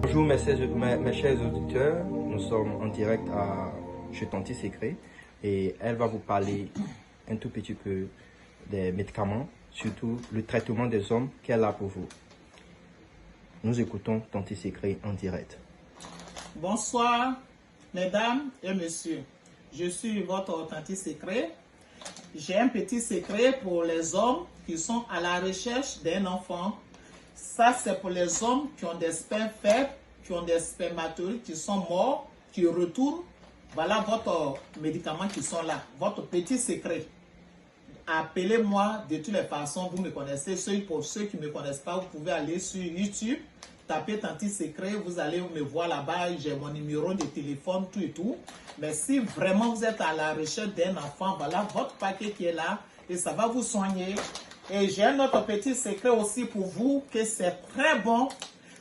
Bonjour mes chers auditeurs, nous sommes en direct chez Tanti Secret et elle va vous parler un tout petit peu des médicaments, surtout le traitement des hommes qu'elle a pour vous. Nous écoutons Tanti Secret en direct. Bonsoir mesdames et messieurs, je suis votre Tanti Secret. J'ai un petit secret pour les hommes qui sont à la recherche d'un enfant. Ça, c'est pour les hommes qui ont des spermes faibles, qui ont des spermatozoïdes qui sont morts, qui retournent. Voilà votre médicament qui sont là, votre petit secret. Appelez-moi de toutes les façons, vous me connaissez. Pour ceux qui ne me connaissent pas, vous pouvez aller sur YouTube, taper Tanti Secret, vous allez me voir là-bas, j'ai mon numéro de téléphone, tout et tout. Mais si vraiment vous êtes à la recherche d'un enfant, voilà votre paquet qui est là et ça va vous soigner. Et j'ai un autre petit secret aussi pour vous, que c'est très bon.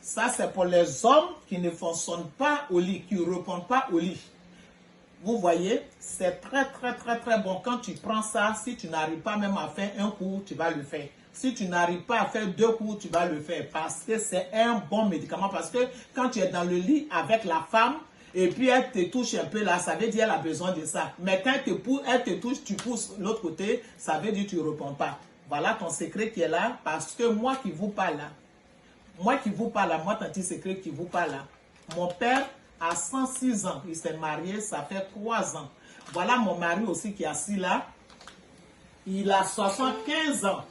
Ça, c'est pour les hommes qui ne fonctionnent pas au lit, qui ne répondent pas au lit. Vous voyez, c'est très bon. Quand tu prends ça, si tu n'arrives pas même à faire un coup, tu vas le faire. Si tu n'arrives pas à faire 2 coups, tu vas le faire. Parce que c'est un bon médicament. Parce que quand tu es dans le lit avec la femme, et puis elle te touche un peu là, ça veut dire qu'elle a besoin de ça. Mais quand elle te touche, tu pousses l'autre côté, ça veut dire que tu ne réponds pas. Voilà ton secret qui est là. Parce que moi qui vous parle là, moi Tanti Secret qui vous parle là, mon père a 106 ans, il s'est marié, ça fait 3 ans. Voilà mon mari aussi qui est assis là, il a 75 ans.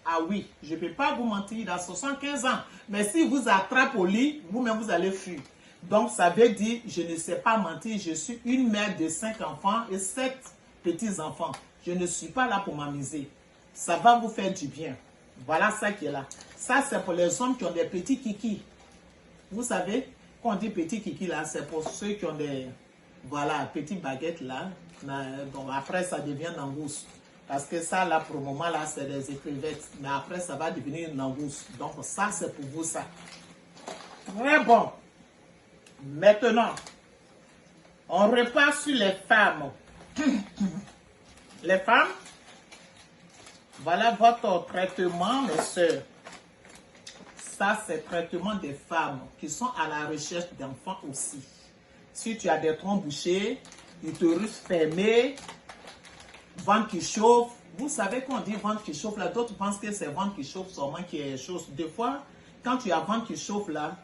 Ah oui, je ne peux pas vous mentir, il a 75 ans. Mais si vous attrape au lit, vous-même vous allez fuir. Donc ça veut dire, je ne sais pas mentir, je suis une mère de 5 enfants et 7 petits-enfants. Je ne suis pas là pour m'amuser. Ça va vous faire du bien. Voilà ça qui est là. Ça, c'est pour les hommes qui ont des petits kikis. Vous savez, quand on dit petits kikis là, c'est pour ceux qui ont des, voilà, petites baguettes là. Donc après, ça devient langouste. Parce que ça, là, pour le moment, là, c'est des écrevettes. Mais après, ça va devenir une langouste. Donc ça, c'est pour vous, ça. Très bon. Maintenant, on repart sur les femmes. Les femmes, voilà votre traitement, mes soeurs. Ça, c'est le traitement des femmes qui sont à la recherche d'enfants aussi. Si tu as des troncs bouchés, utérus fermé, ventre qui chauffe. Vous savez qu'on dit ventre qui chauffe là, d'autres pensent que c'est ventre qui chauffe seulement qui est chose. Des fois, quand tu as ventre qui chauffe là,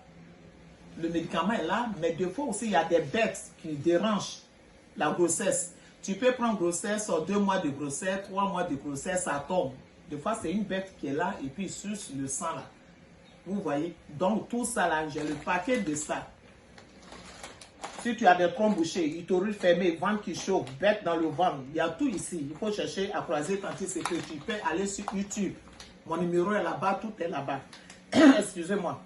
le médicament est là, mais des fois aussi, il y a des bêtes qui dérangent la grossesse. Tu peux prendre grossesse, 2 mois de grossesse, 3 mois de grossesse, ça tombe. Des fois, c'est une bête qui est là et puis il suce le sang là. Vous voyez? Donc, tout ça là, j'ai le paquet de ça. Si tu as des troncs bouchés, utérus fermé, ventre qui chauffe, bête dans le ventre, il y a tout ici. Il faut chercher à croiser Tanti Secret. Tu peux aller sur YouTube. Mon numéro est là-bas, tout est là-bas. Excusez-moi.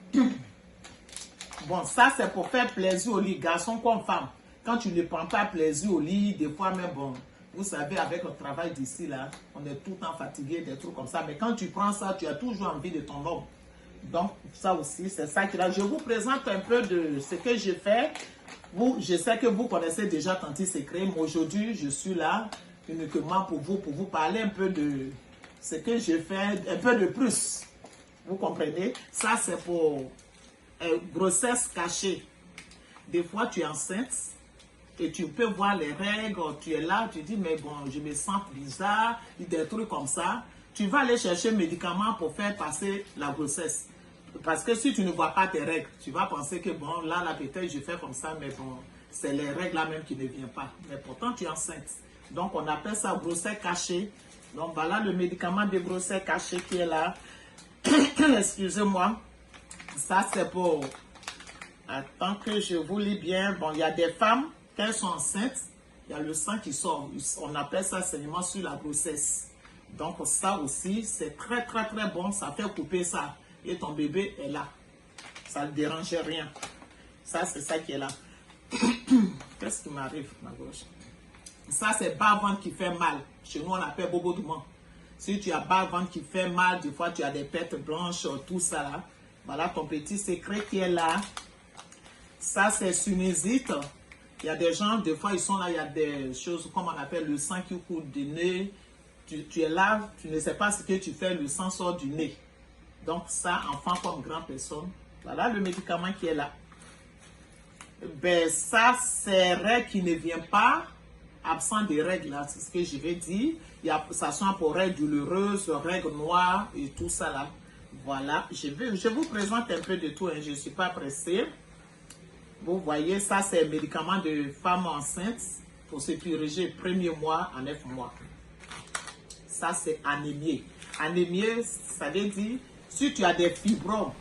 Bon, ça c'est pour faire plaisir au lit, garçon comme femme. Quand tu ne prends pas plaisir au lit, des fois même, bon, vous savez, avec le travail d'ici là, on est tout le temps fatigué, des trucs comme ça. Mais quand tu prends ça, tu as toujours envie de ton homme. Donc, ça aussi, c'est ça qui est là. Je vous présente un peu de ce que j'ai fait. Je sais que vous connaissez déjà Tanti Secret, mais aujourd'hui, je suis là uniquement pour vous parler un peu de ce que j'ai fait, un peu de plus. Vous comprenez? Ça, c'est pour grossesse cachée. Des fois, tu es enceinte et tu peux voir les règles, tu es là, tu dis, mais bon, je me sens bizarre, des trucs comme ça. Tu vas aller chercher un médicament pour faire passer la grossesse. Parce que si tu ne vois pas tes règles, tu vas penser que bon, là peut-être je fais comme ça, mais bon, c'est les règles là même qui ne viennent pas. Mais pourtant, tu es enceinte. Donc, on appelle ça grossesse cachée. Donc, voilà le médicament de grossesse cachée qui est là. Excusez-moi. Ça, c'est pour... Attends que je vous lis bien. Bon, il y a des femmes, quand elles sont enceintes, il y a le sang qui sort. On appelle ça seulement sur la grossesse. Donc, ça aussi, c'est très bon. Ça fait couper ça. Et ton bébé est là. Ça ne dérange rien. Ça, c'est ça qui est là. Qu'est-ce qui m'arrive, ma gauche? Ça, c'est bas-ventre qui fait mal. Chez nous, on appelle bobo-doumant. Si tu as bas-ventre qui fait mal, des fois, tu as des pertes blanches, tout ça là. Voilà ton petit secret qui est là. Ça, c'est sinusite. Il y a des gens, des fois, ils sont là, il y a des choses, comme on appelle le sang qui coule du nez. Tu es là, tu ne sais pas ce que tu fais, le sang sort du nez. Donc ça, enfant comme grande personne, voilà le médicament qui est là. Ben, ça, c'est règle qui ne vient pas, absent des règles, là, c'est ce que je vais dire. Il y a, ça soit pour règles douloureuses, règles noires et tout ça là. Voilà, je vous présente un peu de tout, hein. Je ne suis pas pressée. Vous voyez, ça c'est un médicament de femme enceinte pour se purger premier mois à 9 mois. Ça c'est anémie. Anémie, ça veut dire, si tu as des fibromes,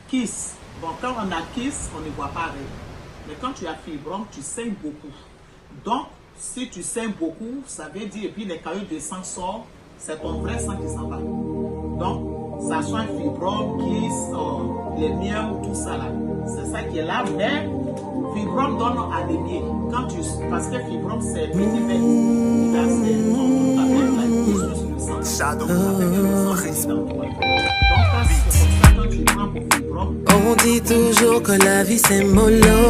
kyste. Bon, quand on a kyste, on ne voit pas rien. Mais quand tu as fibrome, tu saignes beaucoup. Donc, si tu saignes beaucoup, ça veut dire, et puis les caillots de sang sortent, c'est ton vrai sang qui s'en va. Donc, ça soit fibrome, kyste, les myomes, tout ça là. C'est ça qui est là, mais fibrome donne anémie. Quand tu, parce que fibrome, c'est petit peu. Là, c'est ton tablet, là, il pousse sur le sang. Donc, c'est dans toi. Donc, c'est comme ça, quand tu prends pour fibrome. On dit toujours que la vie c'est mollo.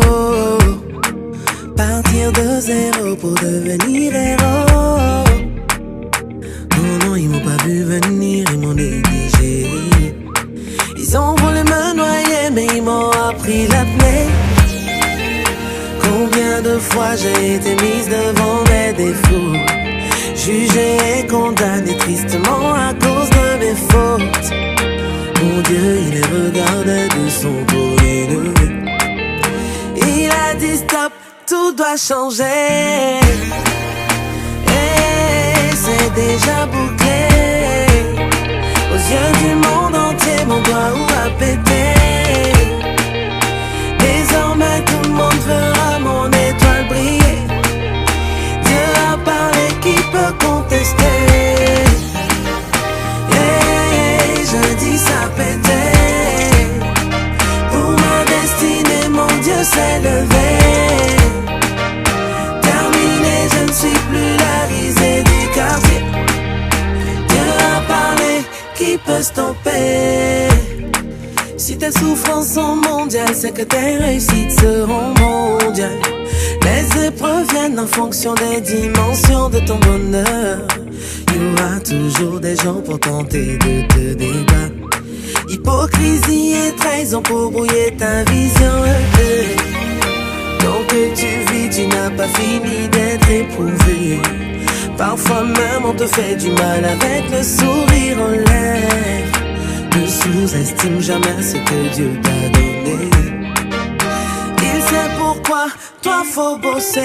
Partir de zéro pour devenir héros. Non, non, ils m'ont pas vu venir, ils m'ont négligé. Ils ont voulu me noyer, mais ils m'ont appris l'apnée. Combien de fois j'ai été mise devant mes défauts, jugée et condamnée tristement à cause de mes fautes. Mon Dieu, il les regardait de son côté. Il a dit stop, tout doit changer. Et c'est déjà bouclé. Aux yeux du monde entier, mon doigt a pété. Désormais tout le monde verra mon étoile briller. Dieu a parlé, qui peut contester? Jeudi ça pétait. Pour ma destinée, mon Dieu s'est levé. Terminé, je ne suis plus la risée du quartier. Dieu a parlé, qui peut stopper? Si tes souffrances sont mondiales, c'est que tes réussites seront mondiales. Les épreuves viennent en fonction des dimensions de ton bonheur. Il y aura toujours des gens pour tenter de te débattre. Hypocrisie et trahison pour brouiller ta vision. Tant que tu vis, tu n'as pas fini d'être éprouvé. Parfois même on te fait du mal avec le sourire en lèvres. Ne sous-estime jamais ce que Dieu t'a donné. Il sait pourquoi, toi faut bosser.